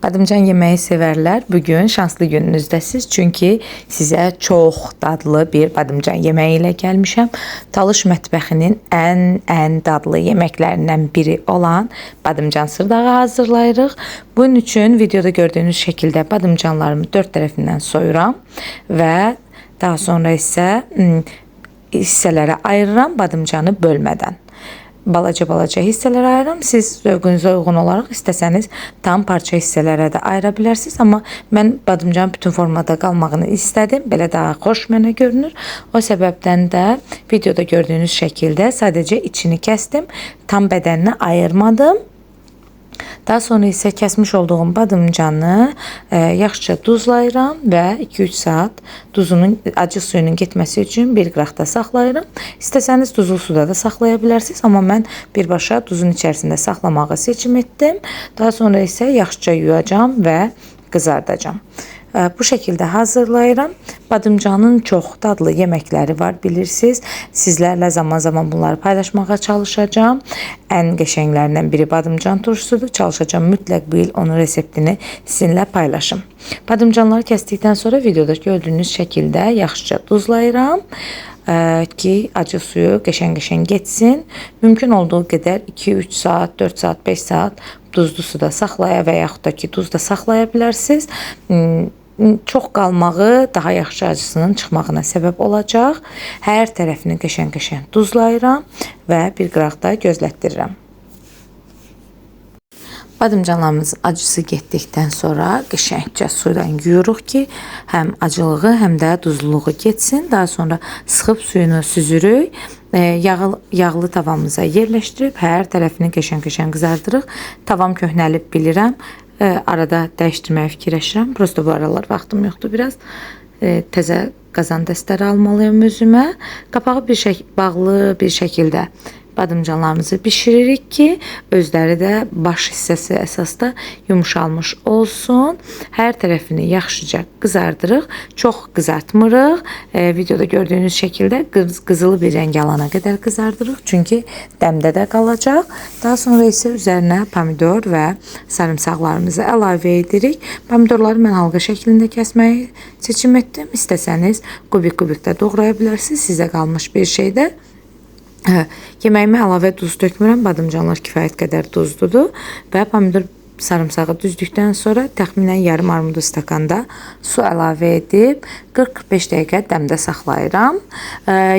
Badımcan yemeği severler. Bugün şanslı gününüzdəsiz. Çünkü size çok dadlı bir badımcan yemeği ile gelmişəm. Talış mətbəxinin ən dadlı yeməklərindən biri olan badımcan sırdağı hazırlayırıq. Bunun için videoda gördüğünüz şekilde badımcanlarımı dört tərəfindən soyuram və daha sonra isə hissələrə ayırıram badımcanı bölmədən. Balaca hissələrə ayıram. Siz zövqünüzə uyğun olaraq istəsəniz tam parça hissələrə də ayıra bilərsiniz. Amma mən badımcan bütün formada qalmağını istədim. Belə daha xoş mənə görünür. O səbəbdən də videoda gördüyünüz şəkildə sadəcə içini kəsdim. Tam bədənini ayırmadım. Daha sonra isə kəsmiş olduğum badımcanı yaxşıca duzlayıram və 2-3 saat duzunun, acı suyunun getməsi üçün bir qıraqda saxlayıram. İstəsəniz duzlu suda da saxlaya bilərsiniz, amma mən birbaşa duzun içərisində saxlamağı seçim etdim. Daha sonra isə yaxşıca yuyacağam və qızardacağım. Bu şekilde hazırlayıram. Badımcanın çok dadlı yeməkləri var, bilirsiniz. Sizlərlə zaman zaman bunları paylaşmağa çalışacağım. Ən qəşənglərindən biri badımcan turşusudur. Çalışacağım mütləq bu il onun reseptini sizinlə paylaşım. Badımcanları kəsdikdən sonra videoda gördüğünüz şəkildə yaxşıca duzlayıram ki acı suyu qəşəng getsin. Mümkün olduğu qədər 2-3 saat, 4 saat, 5 saat duzlu suda saxlaya və yaxud da ki duzda saxlaya bilərsiniz. Çox qalmağı daha yaxşı acısının çıxmağına səbəb olacaq. Hər tərəfini qəşəng duzlayıram və bir qıraqda gözlətdirirəm. Badımcanlarımızın acısı getdikdən sonra qəşəngcə sudan yuyuruq ki, həm acılığı, həm də duzluluğu getsin. Daha sonra sıxıb suyunu süzürük. Yağlı tavamıza yerləşdirib hər tərəfini qəşəng qızardırıq. Tavam köhnəlib bilirəm. Arada dəyişdirməyə fikirləşirəm. Prosta bu aralar vaxtım yoxdur biraz. Təzə qazan dəstləri almalıyım özümə. Qapağı bağlı bir şəkildə badımcanlarımızı bişiririk ki, özləri də baş hissəsi əsasda yumuşalmış olsun. Hər tərəfini yaxşıca qızardırıq. Çox qızartmırıq. Videoda gördüğünüz şəkildə qızılı bir rəng alana qədər qızardırıq. Çünki dəmdə də qalacaq. Daha sonra isə üzərinə pomidor və sarımsaqlarımızı əlavə edirik. Pomidorları mən halqa şəklində kəsməyi seçim etdim. İstəsəniz kubik-kubikdə doğraya bilərsiniz. Sizə qalmış bir şeydə. Yeməyimə əlavə duz dökmürəm. Badımcanlar kifayət qədər duzludur və pomidor sarımsağı düzdükdən sonra təxminən yarım armudu stakanda su əlavə edib 40-45 dəqiqə dəmdə saxlayıram.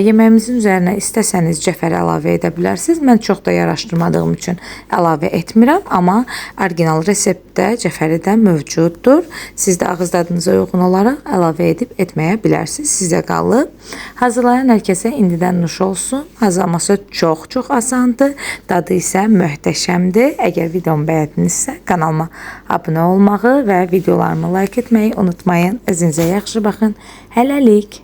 Yeməyimizin üzərinə istəsəniz cəfər əlavə edə bilərsiniz. Mən çox da yaraşdırmadığım üçün əlavə etmirəm, amma orijinal reseptdə cəfəri də mövcuddur. Siz də ağız dadınıza uyğun olaraq əlavə edib etməyə bilərsiniz. Sizə qalıb. Hazırlayan hər kəsə indidən nuş olsun. Hazırlaması çox asandır. Dadı isə möhtəşəmdir. Əgər videomu bəyəndinizsə kanalıma abunə olmağı və videolarımı like etməyi unutmayın. Özünüzə yaxşı baxın. Hələlik.